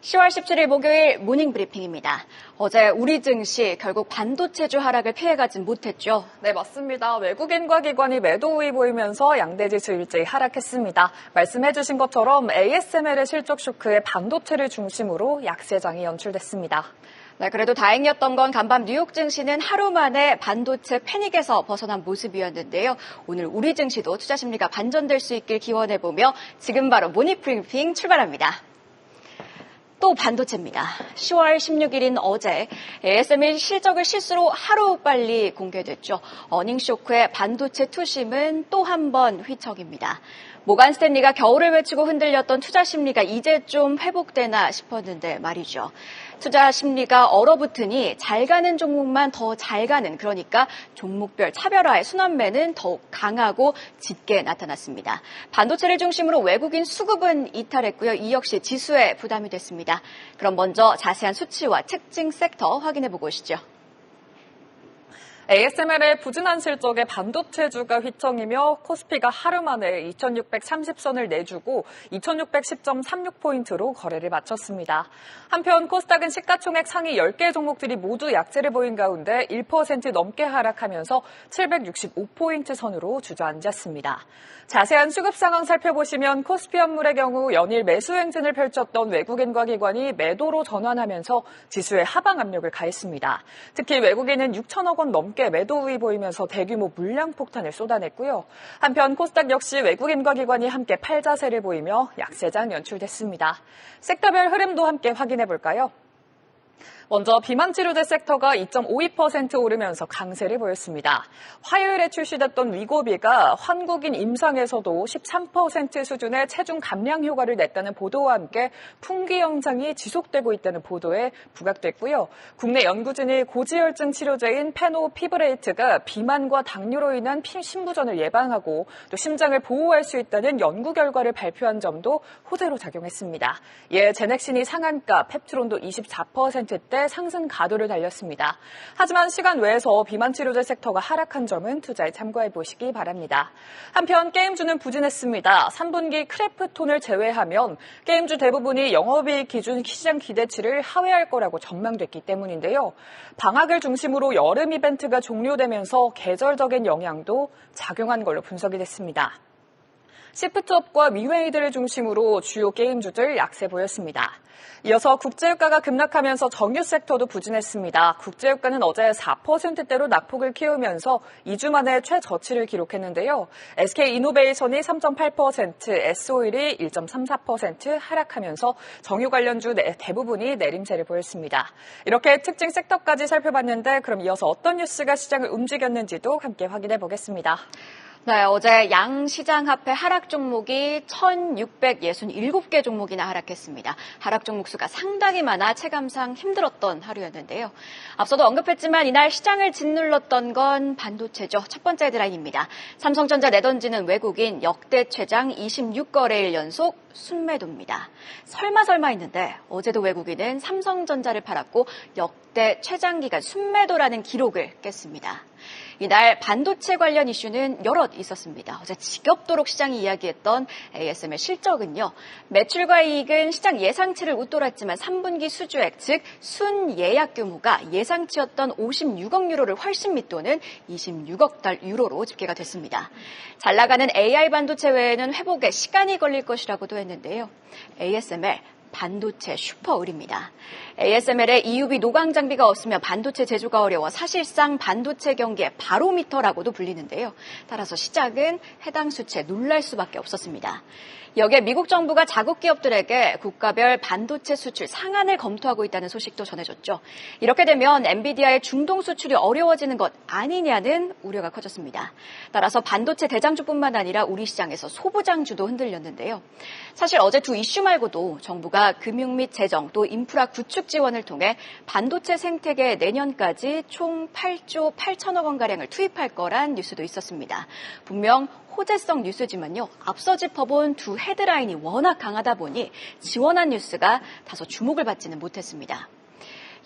10월 17일 목요일 모닝 브리핑입니다. 어제 우리 증시 결국 반도체주 하락을 피해가진 못했죠. 네, 맞습니다. 외국인과 기관이 매도 우위 보이면서 양대 지수 일제히 하락했습니다. 말씀해주신 것처럼 ASML의 실적 쇼크에 반도체를 중심으로 약세장이 연출됐습니다. 네, 그래도 다행이었던 건 간밤 뉴욕 증시는 하루 만에 반도체 패닉에서 벗어난 모습이었는데요. 오늘 우리 증시도 투자 심리가 반전될 수 있길 기원해보며 지금 바로 모닝 브리핑 출발합니다. 또 반도체입니다. 10월 16일인 어제 ASML 실적을 실수로 하루 빨리 공개됐죠. 어닝 쇼크의 반도체 투심은 또 한 번 휘청입니다. 모간 스탠리가 겨울을 외치고 흔들렸던 투자 심리가 이제 좀 회복되나 싶었는데 말이죠. 투자 심리가 얼어붙으니 잘 가는 종목만 더 잘 가는, 그러니까 종목별 차별화의 순환매는 더욱 강하고 짙게 나타났습니다. 반도체를 중심으로 외국인 수급은 이탈했고요. 이 역시 지수에 부담이 됐습니다. 그럼 먼저 자세한 수치와 특징 섹터 확인해보고 오시죠. ASML의 부진한 실적에 반도체주가 휘청이며 코스피가 하루 만에 2630선을 내주고 2610.36포인트로 거래를 마쳤습니다. 한편 코스닥은 시가총액 상위 10개 종목들이 모두 약세를 보인 가운데 1% 넘게 하락하면서 765포인트 선으로 주저앉았습니다. 자세한 수급 상황 살펴보시면 코스피 현물의 경우 연일 매수 행진을 펼쳤던 외국인과 기관이 매도로 전환하면서 지수에 하방 압력을 가했습니다. 특히 외국인은 6천억 원 넘게 매도 우위 보이면서 대규모 물량 폭탄을 쏟아냈고요. 한편 코스닥 역시 외국인과 기관이 함께 팔자세를 보이며 약세장 연출됐습니다. 섹터별 흐름도 함께 확인해 볼까요? 먼저 비만치료제 섹터가 2.52% 오르면서 강세를 보였습니다. 화요일에 출시됐던 위고비가 한국인 임상에서도 13% 수준의 체중 감량 효과를 냈다는 보도와 함께 풍기 현상이 지속되고 있다는 보도에 부각됐고요. 국내 연구진이 고지혈증 치료제인 페노피브레이트가 비만과 당뇨로 인한 심부전을 예방하고 또 심장을 보호할 수 있다는 연구 결과를 발표한 점도 호재로 작용했습니다. 이에 제넥신이 상한가, 펩트론도 24%대 상승 가도를 달렸습니다. 하지만 시간 외에서 비만 치료제 섹터가 하락한 점은 투자에 참고해 보시기 바랍니다. 한편 게임주는 부진했습니다. 3분기 크래프톤을 제외하면 게임주 대부분이 영업이익 기준 시장 기대치를 하회할 거라고 전망됐기 때문인데요. 방학을 중심으로 여름 이벤트가 종료되면서 계절적인 영향도 작용한 걸로 분석이 됐습니다. 시프트업과 미웨이드를 중심으로 주요 게임주들 약세 보였습니다. 이어서 국제유가가 급락하면서 정유 섹터도 부진했습니다. 국제유가는 어제 4%대로 낙폭을 키우면서 2주 만에 최저치를 기록했는데요. SK이노베이션이 3.8%, S오일이 1.34% 하락하면서 정유 관련주 대부분이 내림세를 보였습니다. 이렇게 특징 섹터까지 살펴봤는데 그럼 이어서 어떤 뉴스가 시장을 움직였는지도 함께 확인해 보겠습니다. 네, 어제 양 시장 합해 하락 종목이 1,667개 종목이나 하락했습니다. 하락 종목 수가 상당히 많아 체감상 힘들었던 하루였는데요. 앞서도 언급했지만 이날 시장을 짓눌렀던 건 반도체죠. 첫 번째 헤드라인입니다. 삼성전자 내던지는 외국인 역대 최장 26거래일 연속 순매도입니다. 설마 했는데 어제도 외국인은 삼성전자를 팔았고 역대 최장 기간 순매도라는 기록을 깼습니다. 이날 반도체 관련 이슈는 여럿 있었습니다. 어제 지겹도록 시장이 이야기했던 ASML 실적은요. 매출과 이익은 시장 예상치를 웃돌았지만 3분기 수주액, 즉 순예약 규모가 예상치였던 56억 유로를 훨씬 밑도는 26억 달 유로로 집계가 됐습니다. 잘 나가는 AI 반도체 외에는 회복에 시간이 걸릴 것이라고도 했는데요. ASML 반도체 슈퍼을입니다. ASML의 EUV 노광 장비가 없으면 반도체 제조가 어려워 사실상 반도체 경기의 바로미터라고도 불리는데요. 따라서 시작은 해당 수치에 놀랄 수밖에 없었습니다. 여기에 미국 정부가 자국 기업들에게 국가별 반도체 수출 상한을 검토하고 있다는 소식도 전해졌죠. 이렇게 되면 엔비디아의 중동 수출이 어려워지는 것 아니냐는 우려가 커졌습니다. 따라서 반도체 대장주뿐만 아니라 우리 시장에서 소부장주도 흔들렸는데요. 사실 어제 두 이슈 말고도 정부가 금융 및 재정 또 인프라 구축 지원을 통해 반도체 생태계에 내년까지 총 8조 8천억 원가량을 투입할 거란 뉴스도 있었습니다. 분명 호재성 뉴스지만요. 앞서 짚어본 두 헤드라인이 워낙 강하다 보니 지원한 뉴스가 다소 주목을 받지는 못했습니다.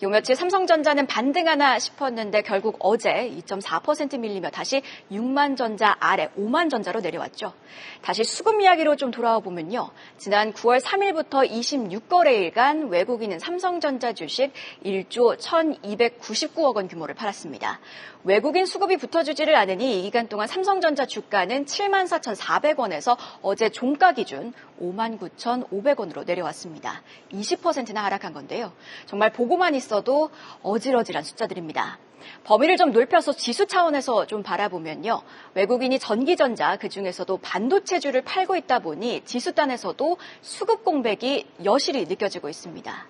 요 며칠 삼성전자는 반등하나 싶었는데 결국 어제 2.4% 밀리며 다시 6만 전자 아래 5만 전자로 내려왔죠. 다시 수급 이야기로 좀 돌아와 보면요. 지난 9월 3일부터 26거래일간 외국인은 삼성전자 주식 1조 1,299억 원 규모를 팔았습니다. 외국인 수급이 붙어주지를 않으니 이 기간 동안 삼성전자 주가는 74,400원에서 어제 종가 기준 59,500원으로 내려왔습니다. 20%나 하락한 건데요. 정말 보고만 있어도 어질어질한 숫자들입니다. 범위를 좀 넓혀서 지수 차원에서 좀 바라보면요. 외국인이 전기전자, 그중에서도 반도체주를 팔고 있다 보니 지수단에서도 수급 공백이 여실히 느껴지고 있습니다.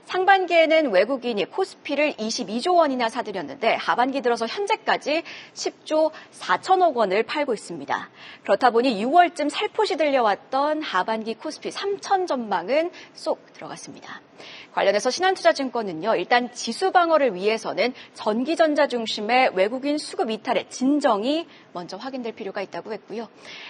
상반기에는 외국인이 코스피를 22조 원이나 사들였는데 하반기 들어서 현재까지 10조 4천억 원을 팔고 있습니다. 그렇다 보니 6월쯤 살포시 들려왔던 하반기 코스피 3천 전망은 쏙 들어갔습니다. 관련해서 신한투자증권은요. 일단 지수 방어를 위해서는 전기전자 중심의 외국인 수급 이탈의 진정이 먼저 확인될 필요가 있다고 했고요.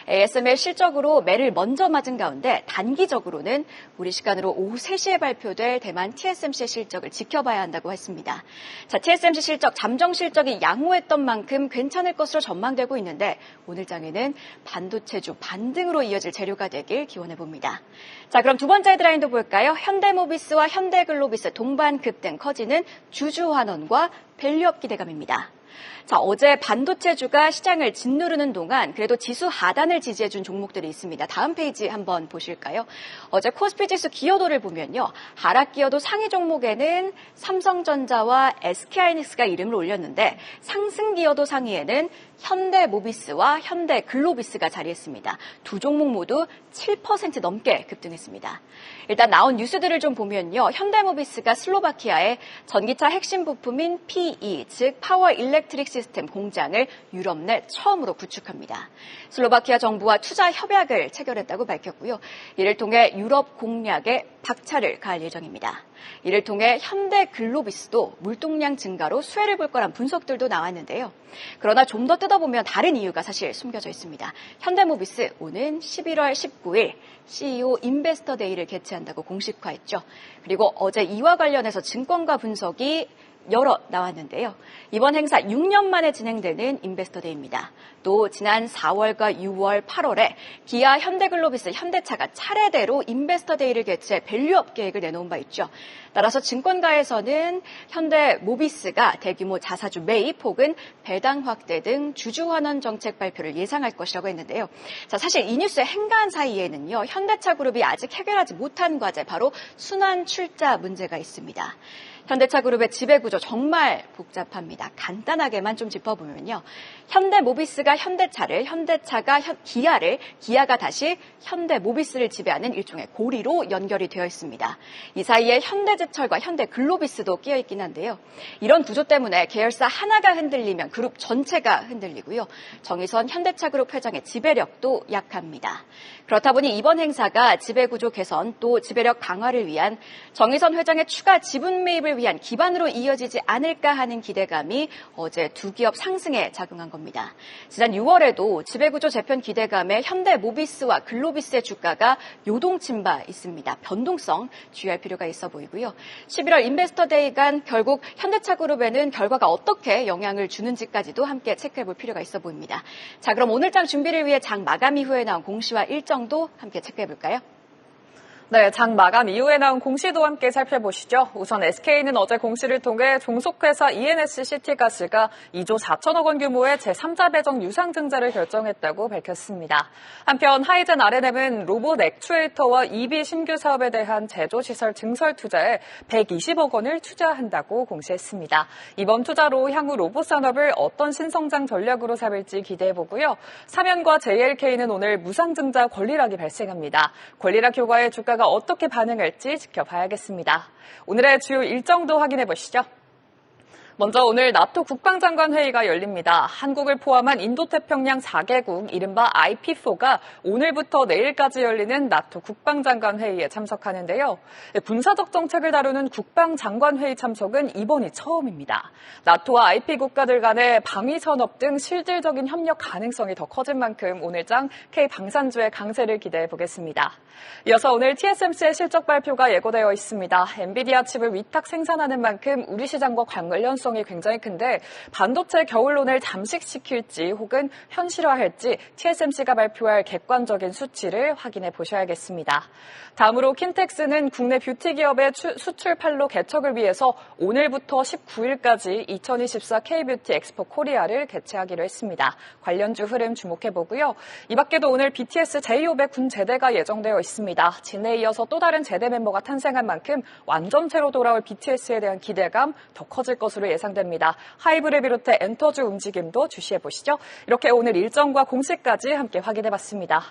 ASML 실적으로 매를 먼저 맞은 가운데 단기적으로는 우리 시간으로 오후 3시에 발표될 대만 TSMC의 실적을 지켜봐야 한다고 했습니다. 자, TSMC 실적, 잠정 실적이 양호했던 만큼 괜찮을 것으로 전망되고 있는데 오늘 장에는 반도체주 반등으로 이어질 재료가 되길 기원해봅니다. 자, 그럼 두 번째 헤드라인도 볼까요? 현대모비스와 현대글로비스 동반 급등 커지는 주주환원과 밸류업 기대감입니다. 자, 어제 반도체주가 시장을 짓누르는 동안 그래도 지수 하단을 지지해준 종목들이 있습니다. 다음 페이지 한번 보실까요? 어제 코스피 지수 기여도를 보면요. 하락 기여도 상위 종목에는 삼성전자와 SK하이닉스가 이름을 올렸는데 상승 기여도 상위에는 현대모비스와 현대글로비스가 자리했습니다. 두 종목 모두 7% 넘게 급등했습니다. 일단 나온 뉴스들을 좀 보면요. 현대모비스가 슬로바키아에 전기차 핵심 부품인 PE, 즉 파워 일렉트릭 시스템 공장을 유럽 내 처음으로 구축합니다. 슬로바키아 정부와 투자 협약을 체결했다고 밝혔고요. 이를 통해 유럽 공략에 박차를 가할 예정입니다. 이를 통해 현대글로비스도 물동량 증가로 수혜를 볼 거란 분석들도 나왔는데요. 그러나 좀 더 뜯어보면 다른 이유가 사실 숨겨져 있습니다. 현대모비스 오는 11월 19일 CEO 인베스터 데이를 개최한다고 공식화했죠. 그리고 어제 이와 관련해서 증권가 분석이 여러 나왔는데요. 이번 행사 6년 만에 진행되는 인베스터 데이입니다. 또 지난 4월과 6월, 8월에 기아, 현대글로비스, 현대차가 차례대로 인베스터 데이를 개최해 밸류업 계획을 내놓은 바 있죠. 따라서 증권가에서는 현대모비스가 대규모 자사주 매입 혹은 배당 확대 등 주주 환원 정책 발표를 예상할 것이라고 했는데요. 자, 사실 이 뉴스의 행간 사이에는요. 현대차 그룹이 아직 해결하지 못한 과제, 바로 순환 출자 문제가 있습니다. 현대차 그룹의 지배구조 정말 복잡합니다. 간단하게만 좀 짚어보면요. 현대모비스가 현대차를, 현대차가 기아를, 기아가 다시 현대모비스를 지배하는 일종의 고리로 연결이 되어 있습니다. 이 사이에 현대제철과 현대글로비스도 끼어 있긴 한데요. 이런 구조 때문에 계열사 하나가 흔들리면 그룹 전체가 흔들리고요. 정의선 현대차 그룹 회장의 지배력도 약합니다. 그렇다 보니 이번 행사가 지배구조 개선 또 지배력 강화를 위한 정의선 회장의 추가 지분 매입을 위한 기반으로 이어지지 않을까 하는 기대감이 어제 두 기업 상승에 작용한 겁니다. 지난 6월에도 지배구조 재편 기대감에 현대모비스와 글로비스의 주가가 요동친 바 있습니다. 변동성 주의할 필요가 있어 보이고요. 11월 인베스터 데이간 결국 현대차 그룹에는 결과가 어떻게 영향을 주는지까지도 함께 체크해 볼 필요가 있어 보입니다. 자, 그럼 오늘 장 준비를 위해 장 마감 이후에 나온 공시와 일정도 함께 체크해 볼까요? 네, 장 마감 이후에 나온 공시도 함께 살펴보시죠. 우선 SK는 어제 공시를 통해 종속회사 ENS 시티가스가 2조 4천억 원 규모의 제3자 배정 유상증자를 결정했다고 밝혔습니다. 한편 하이젠 R&M은 로봇 액추에이터와 EV 신규 사업에 대한 제조시설 증설 투자에 120억 원을 투자한다고 공시했습니다. 이번 투자로 향후 로봇 산업을 어떤 신성장 전략으로 삼을지 기대해보고요. 사면과 JLK는 오늘 무상증자 권리락이 발생합니다. 권리락 효과에 주가가 어떻게 반응할지 지켜봐야겠습니다. 오늘의 주요 일정도 확인해 보시죠. 먼저 오늘 나토 국방장관 회의가 열립니다. 한국을 포함한 인도태평양 4개국, 이른바 IP4가 오늘부터 내일까지 열리는 나토 국방장관 회의에 참석하는데요. 군사적 정책을 다루는 국방장관 회의 참석은 이번이 처음입니다. 나토와 IP 국가들 간의 방위 산업 등 실질적인 협력 가능성이 더 커진 만큼 오늘장 K방산주의 강세를 기대해 보겠습니다. 이어서 오늘 TSMC의 실적 발표가 예고되어 있습니다. 엔비디아 칩을 위탁 생산하는 만큼 우리 시장과 관련성이 굉장히 큰데 반도체 겨울론을 잠식시킬지 혹은 현실화할지 TSMC가 발표할 객관적인 수치를 확인해 보셔야겠습니다. 다음으로 킨텍스는 국내 뷰티 기업의 수출 판로 개척을 위해서 오늘부터 19일까지 2024 K-뷰티 엑스포 코리아를 개최하기로 했습니다. 관련주 흐름 주목해 보고요. 이 밖에도 오늘 BTS 제2호의 군 제대가 예정되어 있습니다. 진에 이어서 또 다른 제대 멤버가 탄생한 만큼 완전체로 돌아올 BTS에 대한 기대감 더 커질 것으로 예상됩니다. 하이브를 비롯해 엔터주 움직임도 주시해 보시죠. 이렇게 오늘 일정과 공시까지 함께 확인해 봤습니다.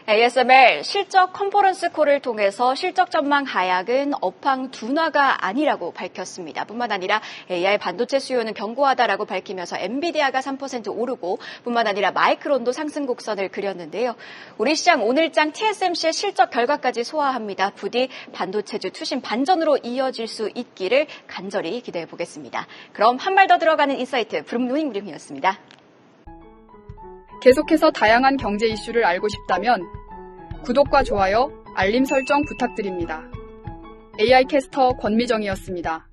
ASML 실적 컨퍼런스 콜을 통해서 실적 전망 하락은 업황 둔화가 아니라고 밝혔습니다. 뿐만 아니라 AI 반도체 수요는 견고하다라고 밝히면서 엔비디아가 3% 오르고 뿐만 아니라 마이크론도 상승 곡선을 그렸는데요. 우리 시장 오늘장 TSMC의 실적 결과까지 소화합니다. 부디 반도체주 투심 반전으로 이어질 수 있기를 간절히 기대해 보겠습니다. 그럼 한 발 더 들어가는 인사이트 브룸노잉브림이었습니다. 계속해서 다양한 경제 이슈를 알고 싶다면 구독과 좋아요, 알림 설정 부탁드립니다. AI 캐스터 권미정이었습니다.